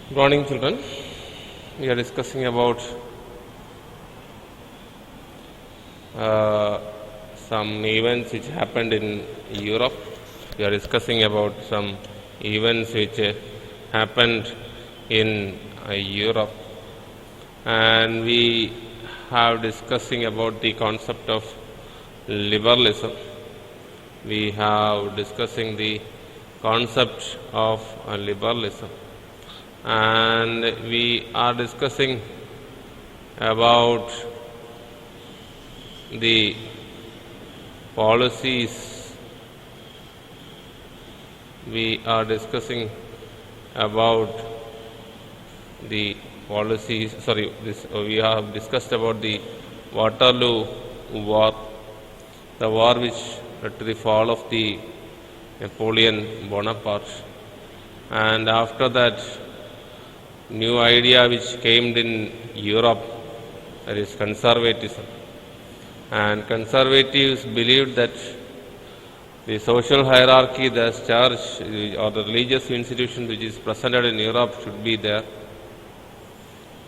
Good morning, children. We are discussing about uh, some events which happened in Europe. We are discussing about some events which happened in Europe, and we have discussing about the concept of liberalism. We have discussing the concept of liberalism, and we are discussing about the policies. We are discussing about the policies. Sorry, we have discussed about the Waterloo War, the war which led to the fall of the Napoleon Bonaparte, and after that, new idea which came in Europe, that is conservatism. And conservatives believed that the social hierarchy, the church or the religious institution which is presented in Europe should be there.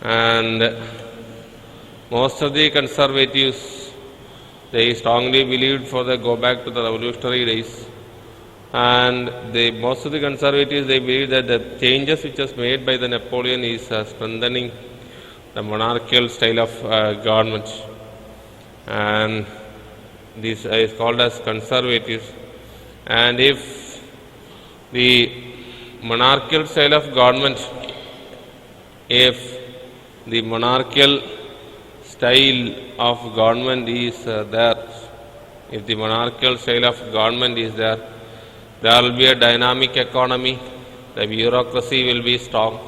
And most of the conservatives, they strongly believed for the go back to the revolutionary days. And most of the conservatives, they believe that the changes which was made by the Napoleon is strengthening the monarchical style of government, and this is called as conservatives. And if the monarchical style of government, if the monarchical style of government is there, if the monarchical style of government is there, there will be a dynamic economy, the bureaucracy will be strong,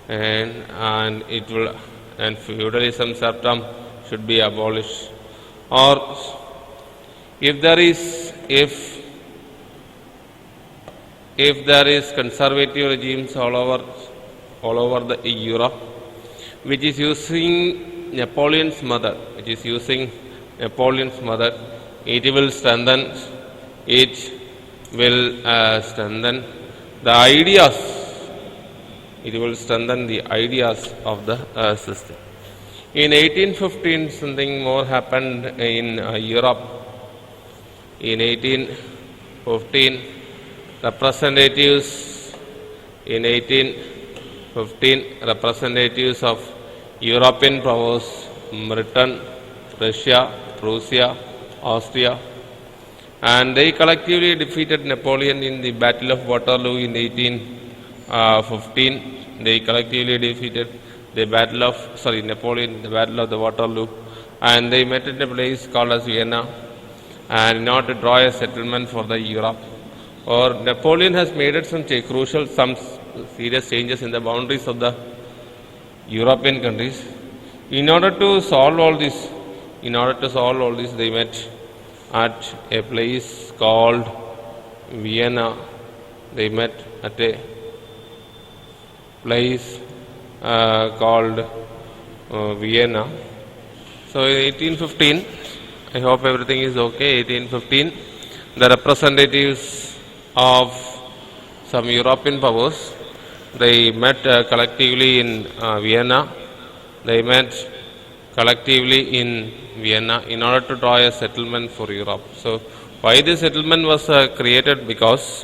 and it will, and feudalism serfdom should be abolished. Or if there is conservative regimes all over the Europe, which is using Napoleon's method, it will strengthen the ideas. It will strengthen the ideas of the system. In 1815, something more happened in Europe. In 1815, representatives of European powers, Britain, Russia, Prussia, Austria, and they collectively defeated Napoleon in the Battle of Waterloo in 1815. They collectively defeated Napoleon in the Battle of the Waterloo, and they met in a place called as Vienna, and in order to draw a settlement for the Europe. Or Napoleon has made some serious changes in the boundaries of the European countries. In order to solve all this, they met at a place called Vienna. They met at a place called Vienna. So in 1815, I hope everything is okay. 1815, the representatives of some European powers, they met collectively in Vienna. They met collectively in Vienna in order to draw a settlement for Europe. So why this settlement was created? Because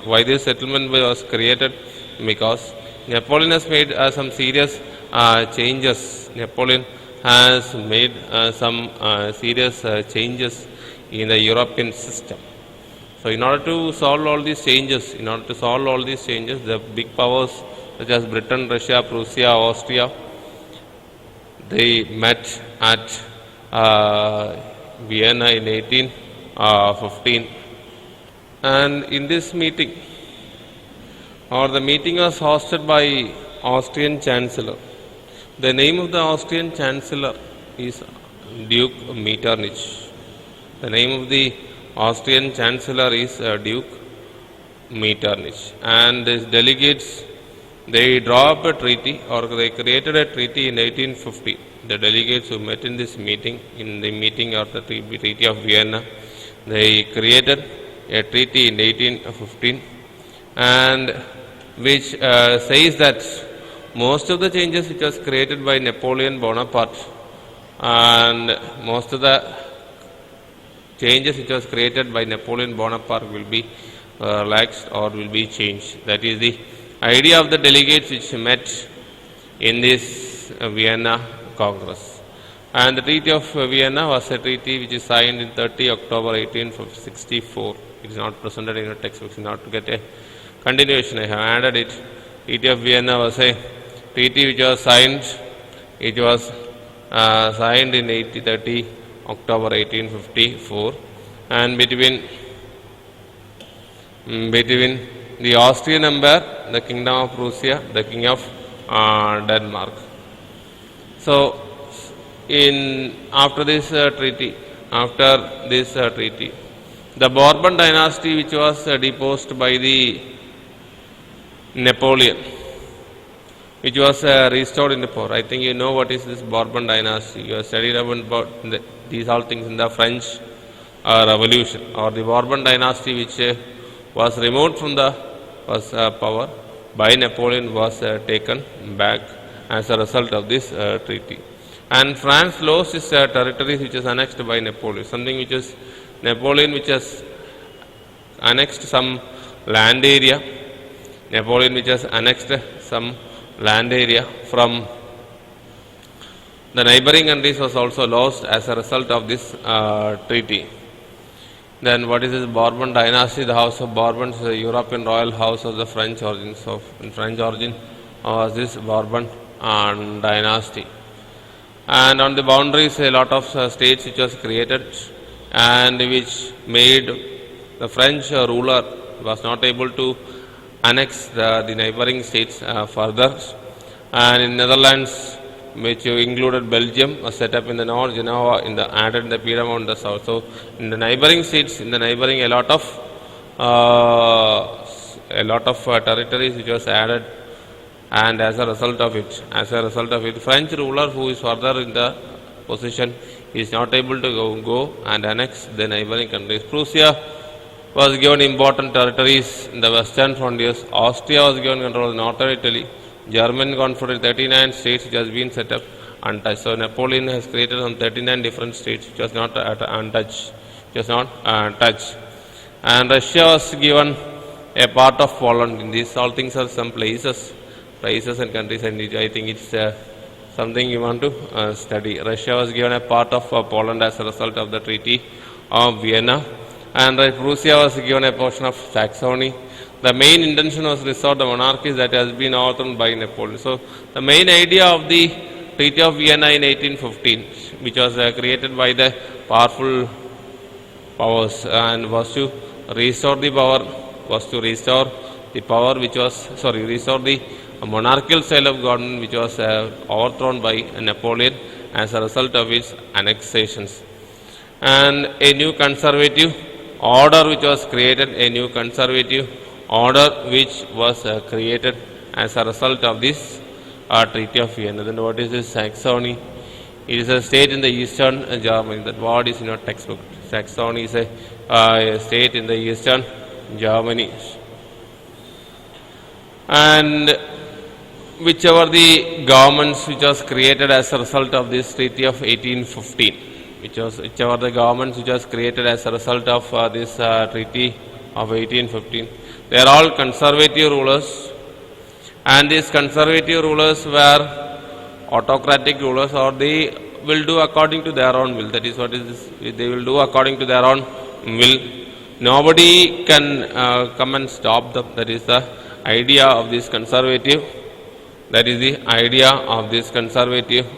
Napoleon has made some serious changes. Napoleon has made some serious changes in the European system. So in order to solve all these changes, the big powers such as Britain, Russia, Prussia, Austria, they met at Vienna in 1815. And in this meeting, the meeting was hosted by Austrian Chancellor. The name of the Austrian Chancellor is Duke Metternich. The name of the Austrian Chancellor is Duke Metternich. And these delegates, they draw up a treaty, or they created a treaty in 1850. The delegates who met in this meeting, in the meeting of the Treaty of Vienna, they created a treaty in 1815, and which says that most of the changes which was created by Napoleon Bonaparte and most of the changes which was created by Napoleon Bonaparte will be relaxed or will be changed. That is the idea of the delegates which met in this Vienna Congress. And the Treaty of Vienna was a treaty which is signed in 30 October 1864. It is not presented in your textbooks. Not to get a continuation, I have added it. Treaty of Vienna was a treaty which was signed. It was signed in 30 October 1854, and between the Austrian Empire, the Kingdom of Prussia, the King of Denmark. So, after this treaty, the Bourbon dynasty, which was deposed by the Napoleon, which was restored in the power. I think you know what is this Bourbon dynasty. You have studied about these all things in the French Revolution, or the Bourbon dynasty, which was removed from the power by Napoleon, was taken back as a result of this treaty. And France lost its territories which is annexed by Napoleon. Something which is Napoleon which has annexed some land area. Napoleon which has annexed some land area from the neighboring countries was also lost as a result of this treaty. Then what is this Bourbon dynasty? The House of Bourbon is a European royal house of the French origin. So in French origin was this Bourbon dynasty. And on the boundaries a lot of states which was created, and which made the French ruler was not able to annex the neighboring states further. And in Netherlands, which included Belgium, was set up in the north, Genoa added the Piedmont in the south. So in the neighboring states, a lot of territories which was added, and as a result of it, French ruler who is further in the position is not able to go and annex the neighboring countries. Prussia was given important territories in the western frontiers. Austria was given control of northern Italy. German confederate 39 states which has been set up untouched. So Napoleon has created some 39 different states which was not untouched, touched. And Russia was given a part of Poland. These all things are some places and countries, and I think it's something you want to study. Russia was given a part of Poland as a result of the Treaty of Vienna, and Prussia was given a portion of Saxony. The main intention was to restore the monarchies that has been overthrown by Napoleon. So the main idea of the Treaty of Vienna in 1815, which was created by the powerful powers, and was to restore the monarchical style of government which was overthrown by Napoleon as a result of its annexations. And a new conservative order which was created, as a result of this Treaty of Vienna. Then what is this Saxony? It is a state in the eastern Germany. That word is in your textbook. Saxony is a state in the eastern Germany. And whichever the governments which was created as a result of this Treaty of 1815, whichever the governments which was created as a result of this Treaty of 1815, they are all conservative rulers, and these conservative rulers were autocratic rulers, or they will do according to their own will. That is what is this? They will do according to their own will. Nobody can come and stop them. That is the idea of this conservative.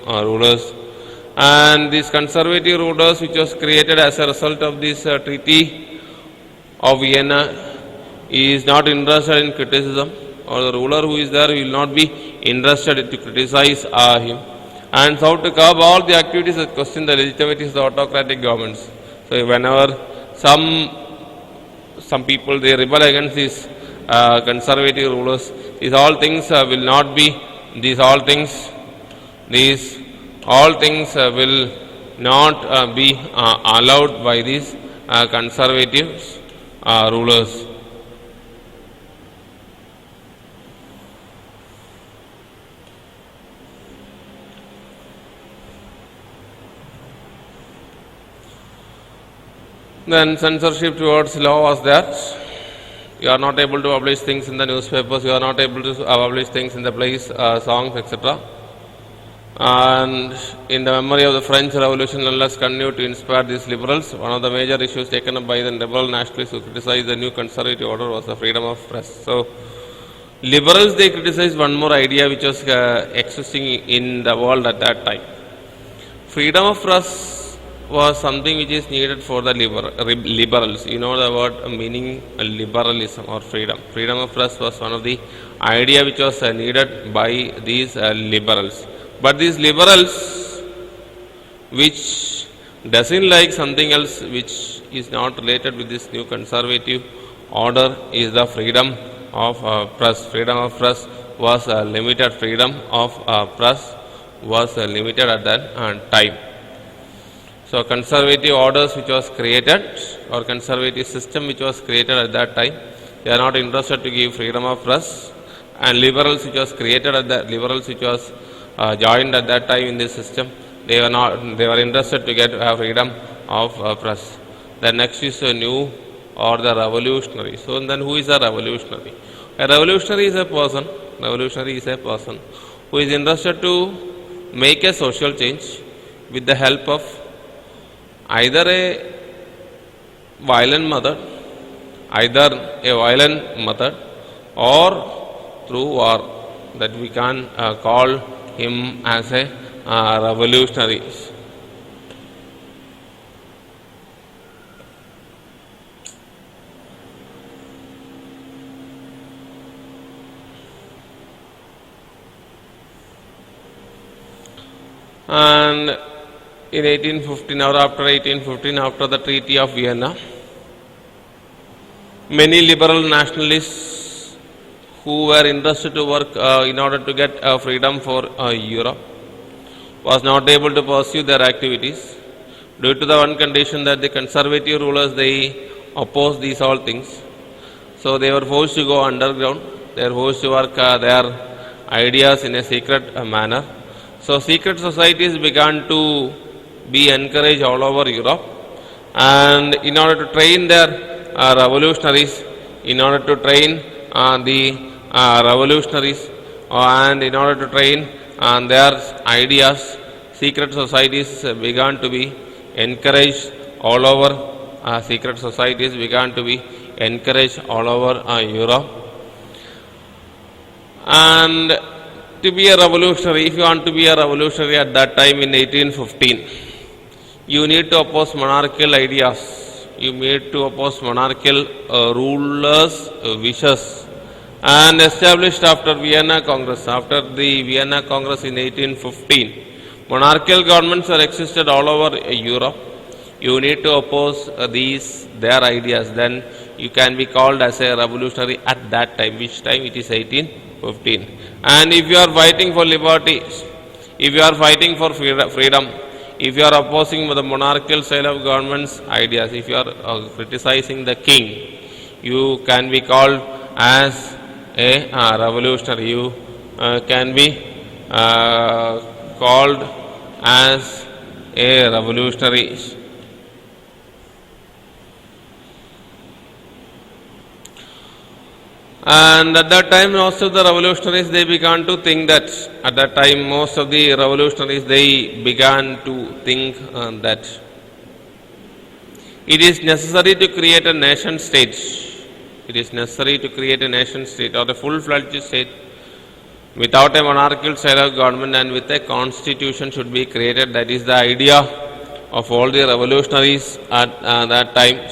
Rulers. And these conservative rulers which was created as a result of this Treaty of Vienna is not interested in criticism, or the ruler who is there will not be interested to criticize him. And so to curb all the activities that question the legitimacy of the autocratic governments. So whenever some people they rebel against these conservative rulers, these all things will not be allowed by these conservative rulers. Then censorship towards law was there. You are not able to publish things in the newspapers, you are not able to publish things in the plays, songs, etc. And in the memory of the French Revolution, nonetheless continued to inspire these liberals. One of the major issues taken up by the liberal nationalists who criticized the new conservative order was the freedom of press. So, liberals, they criticized one more idea which was existing in the world at that time. Freedom of press was something which is needed for the liberals. You know the word meaning liberalism or freedom. Freedom of press was one of the idea which was needed by these liberals. But these liberals, which doesn't like something else which is not related with this new conservative order, is the freedom of press. Freedom of press was limited. Freedom of press was limited at that time. So conservative orders which was created, or conservative system which was created at that time, they are not interested to give freedom of press. And liberals which was created at that, liberals which was joined at that time in this system, they were interested to get freedom of press. The next is a new or the revolutionary. So then who is a revolutionary? A revolutionary is a person. Revolutionary is a person who is interested to make a social change with the help of either a violent method, or through war. That we can call him as a revolutionary. And in 1815 or after 1815, after the Treaty of Vienna, many liberal nationalists who were interested to work in order to get freedom for Europe was not able to pursue their activities due to the one condition that the conservative rulers, they opposed these all things. So they were forced to go underground. They were forced to work their ideas in a secret manner. So secret societies began to be encouraged all over Europe, and in order to train their revolutionaries, in order to train the revolutionaries, and in order to train their ideas, secret societies began to be encouraged all over. Secret societies began to be encouraged all over Europe. And to be a revolutionary, if you want to be a revolutionary at that time in 1815, you need to oppose monarchical ideas. You need to oppose monarchical rulers' wishes. And established after Vienna Congress, after the Vienna Congress in 1815, monarchical governments are existed all over Europe. You need to oppose their ideas. Then you can be called as a revolutionary at that time. Which time? It is 1815. And if you are fighting for liberty, if you are fighting for freedom, if you are opposing the monarchical style of government's ideas, if you are criticizing the king, you can be called as a revolutionary. You can be called as a revolutionary. And at that time, most of the revolutionaries, they began to think that, at that time, most of the revolutionaries, they began to think that it is necessary to create a nation state. It is necessary to create a nation state or a full-fledged state without a monarchical style of government and with a constitution should be created. That is the idea of all the revolutionaries at that time.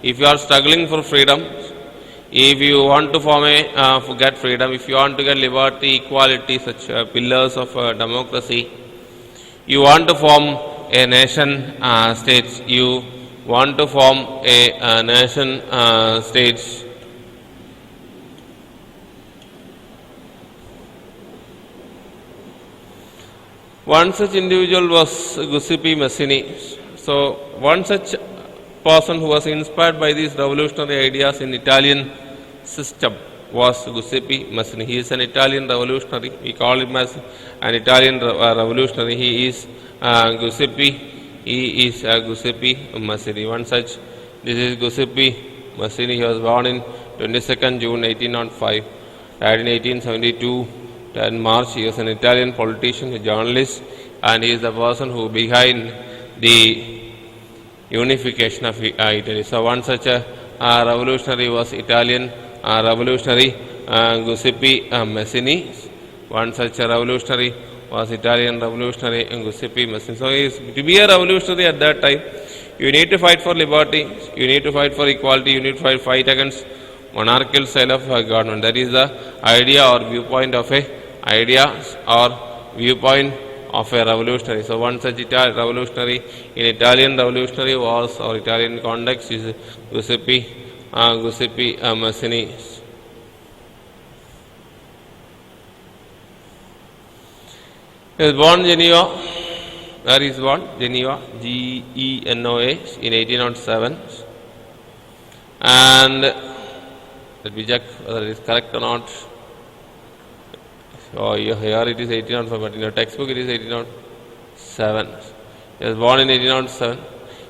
If you are struggling for freedom, if you want to form get freedom, if you want to get liberty, equality, such pillars of democracy, you want to form a nation state, you want to form a nation state. One such individual was Giuseppe Mazzini. So one such person who was inspired by these revolutionary ideas in Italian system was Giuseppe Mazzini. He is an Italian revolutionary. We call him as an Italian revolutionary. He is Giuseppe Mazzini. One such This is Giuseppe Mazzini. He was born in 22nd June 1805, died in 1872, 10 March. He was an Italian politician, a journalist, and he is the person who behind the unification of Italy. So one such a revolutionary was Italian revolutionary Giuseppe Mazzini. One such a revolutionary was Italian revolutionary Giuseppe Mazzini. So to be a revolutionary at that time, you need to fight for liberty, you need to fight for equality, you need to fight against monarchical style of government. That is the idea or viewpoint of a revolutionary. So one such revolutionary in Italian revolutionary wars or Italian context is Giuseppe Mazzini. He was born in Geneva. Where he is born? Geneva, Genoa, in 1807. And let me check whether it is correct or not. So here it is 1805, but in your textbook it is 1807. He was born in 1807.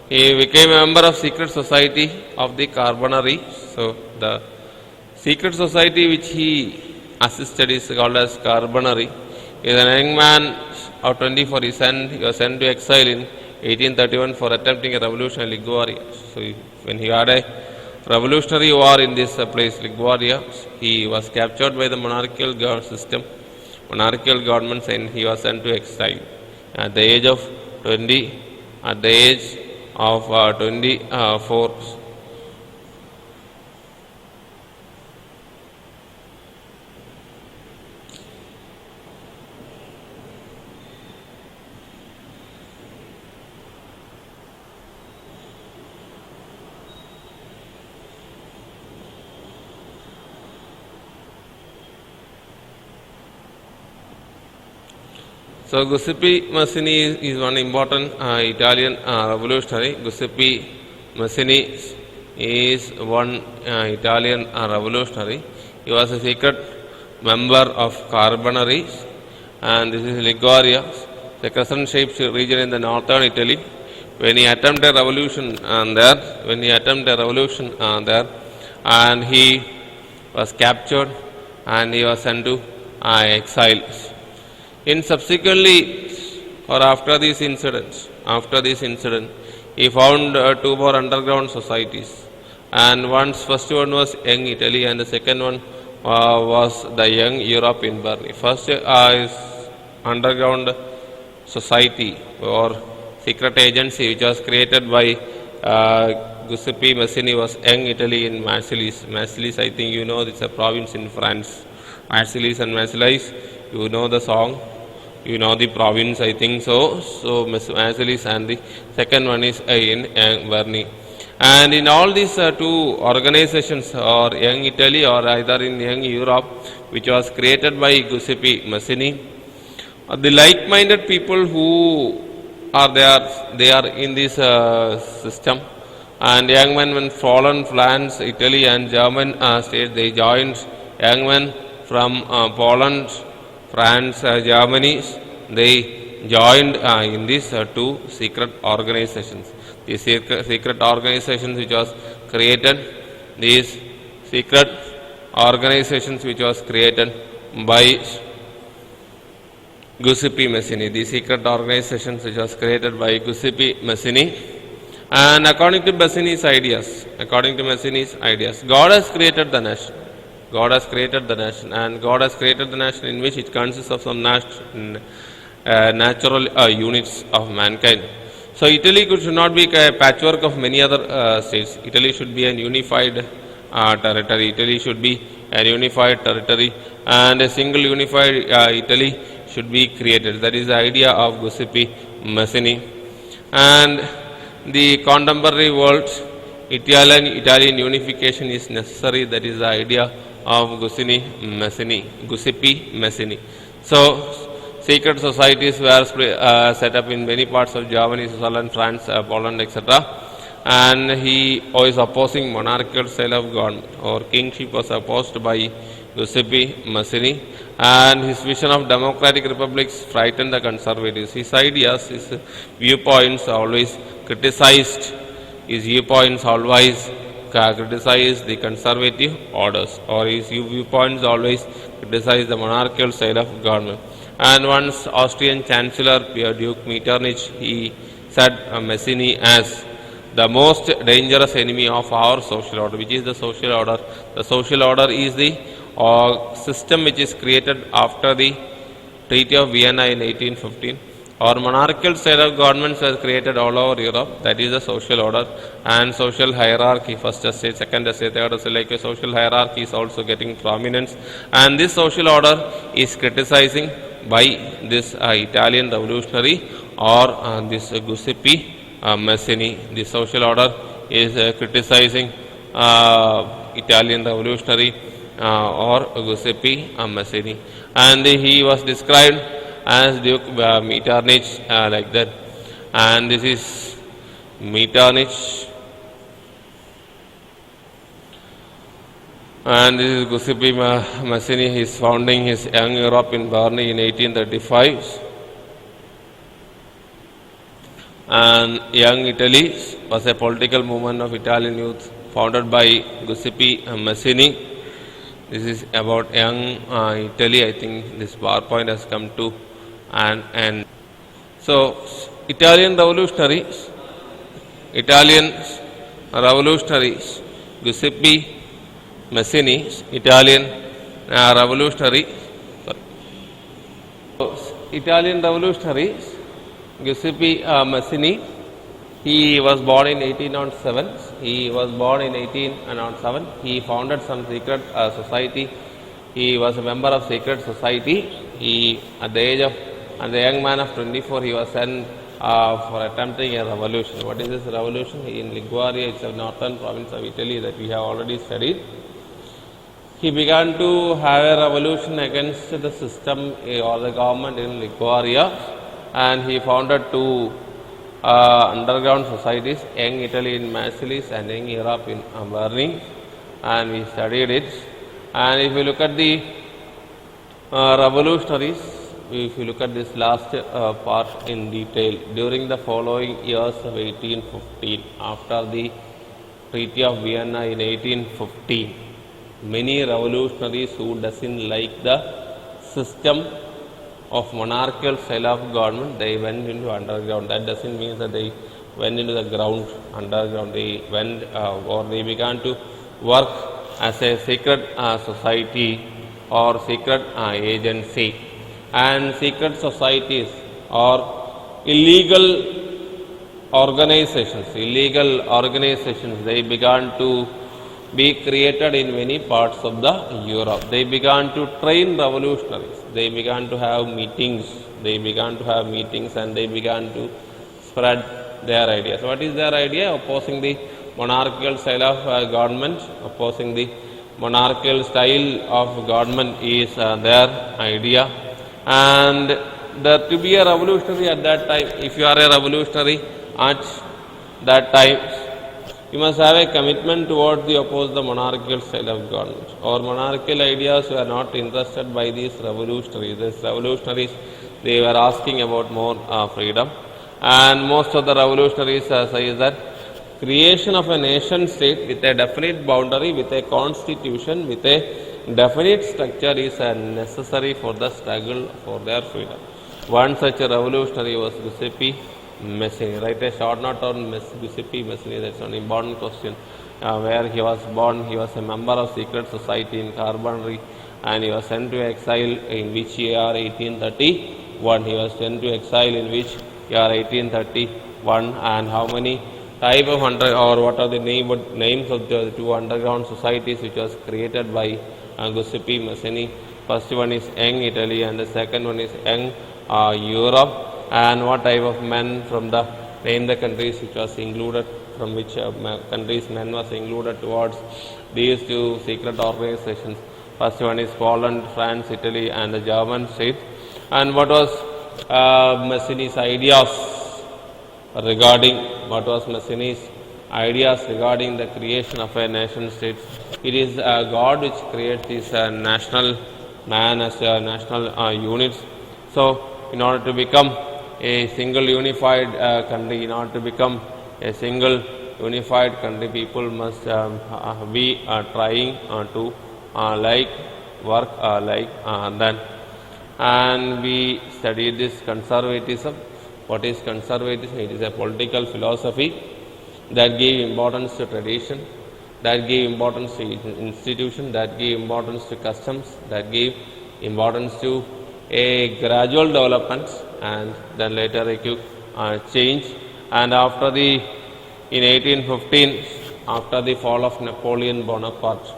He became a member of secret society of the Carbonari. So the secret society which he assisted is called as Carbonari. He is an young man of 24. He was sent to exile in 1831 for attempting a revolution in Liguria. So when he had a revolutionary war in this place, Liguria, he was captured by the monarchical government, and he was sent to exile at the age of 20. At the age of 24. So Giuseppe Mazzini is one important Italian revolutionary. Giuseppe Mazzini is one Italian revolutionary. He was a secret member of Carbonari, and this is Liguria, the crescent-shaped region in the northern Italy. When he attempted a revolution there, and he was captured and he was sent to exile. In subsequently or after this incident, he found two more underground societies, and first one was Young Italy, and the second one was the Young Europe in Bern. First is underground society or secret agency which was created by Giuseppe Mazzini was Young Italy in Marseilles. Marseilles, I think you know, it's a province in France. Marseilles and Marseilles, you know the song, you know the province, I think so. So Marseilles, and the second one is in Bern. And in all these two organizations, or Young Italy or either in Young Europe, which was created by Giuseppe Mazzini, the like-minded people who are there, they are in this system. And young men when fallen France, Italy and German states, they joined. Young men from Poland, France, Germany, they joined in these two secret organizations. These secret organizations which was created, by Giuseppe Mazzini. The secret organizations which was created by Giuseppe Mazzini. And according to Mazzini's ideas, God has created the nation. And God has created the nation in which it consists of some natural units of mankind. So Italy should not be a patchwork of many other states. Italy should be an unified territory. And a single unified Italy should be created. That is the idea of Giuseppe Mazzini. And the contemporary world, Italian unification is necessary. That is the idea of Giuseppe Mazzini. So secret societies were set up in many parts of Germany, Switzerland, France, Poland, etc. And he was opposing monarchical style of government, or kingship was opposed by Giuseppe Mazzini, and his vision of democratic republics frightened the conservatives. His ideas, his viewpoints always criticized his viewpoints always criticize the conservative orders, or his viewpoints always criticize the monarchical style of government. And once Austrian Chancellor Duke Metternich, he said Mazzini as the most dangerous enemy of our social order. Which is the social order? The social order is the system which is created after the Treaty of Vienna in 1815. Our monarchical style of governments was created all over Europe. That is the social order and social hierarchy. First estate, second estate, third estate, like a social hierarchy is also getting prominence. And this social order is criticizing by this Italian revolutionary or this Giuseppe Mazzini. The social order is criticizing Italian revolutionary or Giuseppe Mazzini, and he was described as Duke Metternich like that. And this is Metternich, and this is Giuseppe Mazzini. He is founding his Young Europe in Berni in 1835. And Young Italy was a political movement of Italian youth founded by Giuseppe Mazzini. This is about Young Italy. I think this PowerPoint has come to an end. So, Italian revolutionaries, Giuseppe Mazzini, Italian revolutionary. So, Italian revolutionaries, Giuseppe Mazzini, he was born in 1807. He was born in 1807. He founded some secret society. He was a member of secret society. He, at the young man of 24, he was sent for attempting a revolution. What is this revolution? In Liguria, it's a northern province of Italy that we have already studied. He began to have a revolution against the system or the government in Liguria, and he founded two underground societies, Young Italy in Marseilles and Young Europe in Berni, and we studied it. And if you look at the revolutionaries, if you look at this last part in detail, during the following years of 1815, after the Treaty of Vienna in 1815, many revolutionaries who doesn't like the system of monarchical style of government, they went into underground. That doesn't mean that they went into the ground underground. They went or they began to work as a secret society or secret agency. And secret societies or illegal organizations, they began to be created in many parts of the Europe. They began to train revolutionaries. They began to have meetings. And they began to spread their ideas. What is their idea? Opposing the monarchical style of government. Opposing the monarchical style of government is their idea. And there to be a revolutionary at that time, if you are a revolutionary at that time, you must have a commitment towards the oppose the monarchical style of government. Or monarchical ideas were not interested by these revolutionaries. These revolutionaries, they were asking about more freedom. And most of the revolutionaries say that creation of a nation state with a definite boundary, with a constitution, with a definite structure is necessary for the struggle for their freedom. One such a revolutionary was Giuseppe Mazzini. Write a short note on Giuseppe Mazzini. That's an important question. Where he was born, he was a member of secret society in Carbonari, and he was sent to exile in which year 1831. He was sent to exile in which year 1831. And how many type of what are the names of the two underground societies which was created by Giuseppe Mazzini? First one is Young Italy, and the second one is Young Europe. And what type of men from the name the countries which was included, from which countries men was included towards these two secret organizations. First one is Poland, France, Italy, and the German state. And what was Mazzini's ideas regarding the creation of a nation state? It is God which creates these national man as national units. So, in order to become a single unified country, in order to become a single unified country. People must be trying to work then. And we studied this conservatism. What is conservatism? It is a political philosophy that gave importance to tradition, that gave importance to institution, that gave importance to customs, that gave importance to a gradual development, and then later a quick change. And after the in 1815, after the fall of Napoleon Bonaparte,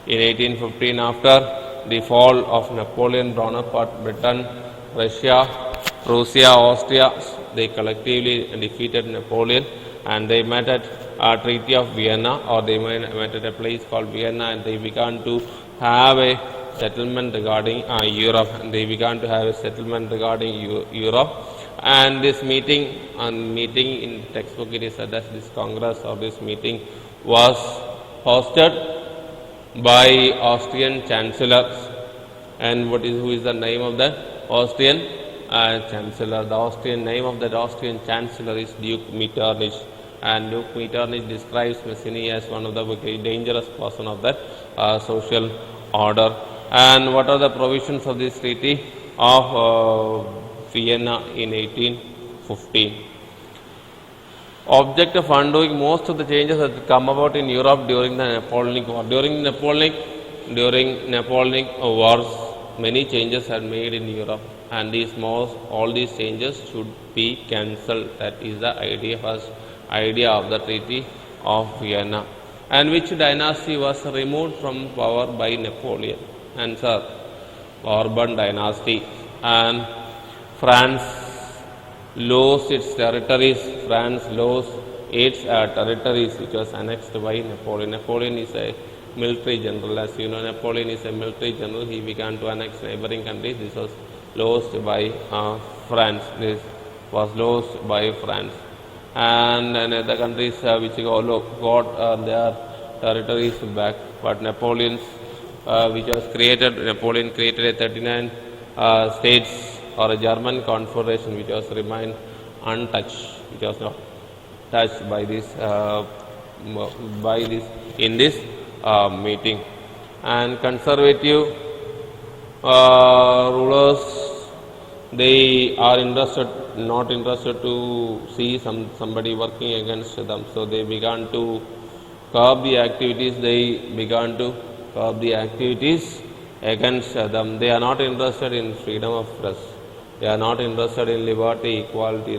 in 1815, after the fall of Napoleon Bonaparte, Britain, Russia, Prussia, Austria, they collectively defeated Napoleon, and they met at Treaty of Vienna, or they met at a place called Vienna, and they began to have a settlement regarding Europe. And they began to have a settlement regarding Europe. And this meeting in textbook it is said that this Congress or this meeting was hosted by Austrian chancellors. And who is the name of the Austrian chancellor? The Austrian name of that Austrian chancellor is Duke Metternich. And Duke Metternich describes Mazzini as one of the dangerous person of that social order. And what are the provisions of this treaty of Vienna in 1815? Object of undoing most of the changes that had come about in Europe during the Napoleonic War. During Napoleonic Wars, many changes had made in Europe, and all these changes should be cancelled. That is the idea of the Treaty of Vienna. And which dynasty was removed from power by Napoleon? Answer: Bourbon dynasty. And France lost its territories. France lost its territories which was annexed by Napoleon. Napoleon is a military general. As you know, Napoleon is a military general. He began to annex neighboring countries. This was lost by France. This was lost by France. And other countries which got their territories back. But Napoleon created a 39 states or a German confederation which was remained untouched, which was not touched by this in this meeting. And conservative rulers, they are not interested to see somebody working against them, so they began to curb the activities. Against them. They are not interested in freedom of press. They are not interested in liberty, equality,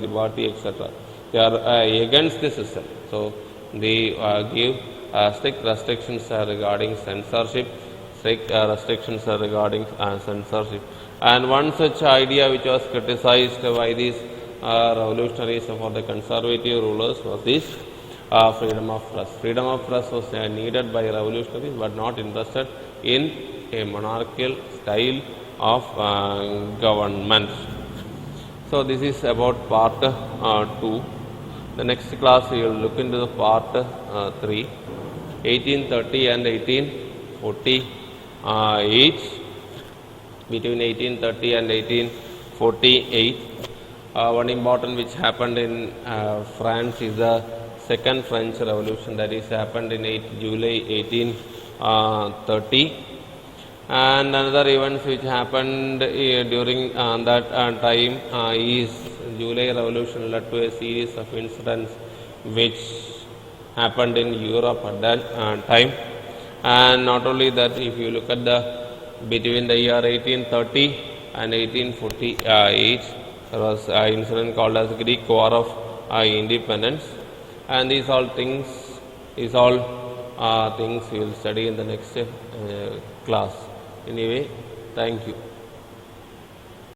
etc. They are against the system. So they give strict restrictions regarding censorship. And one such idea which was criticized by these revolutionaries for the conservative rulers was this freedom of press. Freedom of press was needed by revolutionaries, but not interested in a monarchical style of government. So this is about part 2. The next class we will look into the part 3, 1830 and 1848. Between 1830 and 1848, one important which happened in France is the Second French Revolution, that is happened in July 1830. And another events which happened during that time is July Revolution led to a series of incidents which happened in Europe at that time. And not only that, if you look at between the year 1830 and 1848, there was an incident called as Greek War of Independence. And these all things we will study in the next class. Anyway, thank you.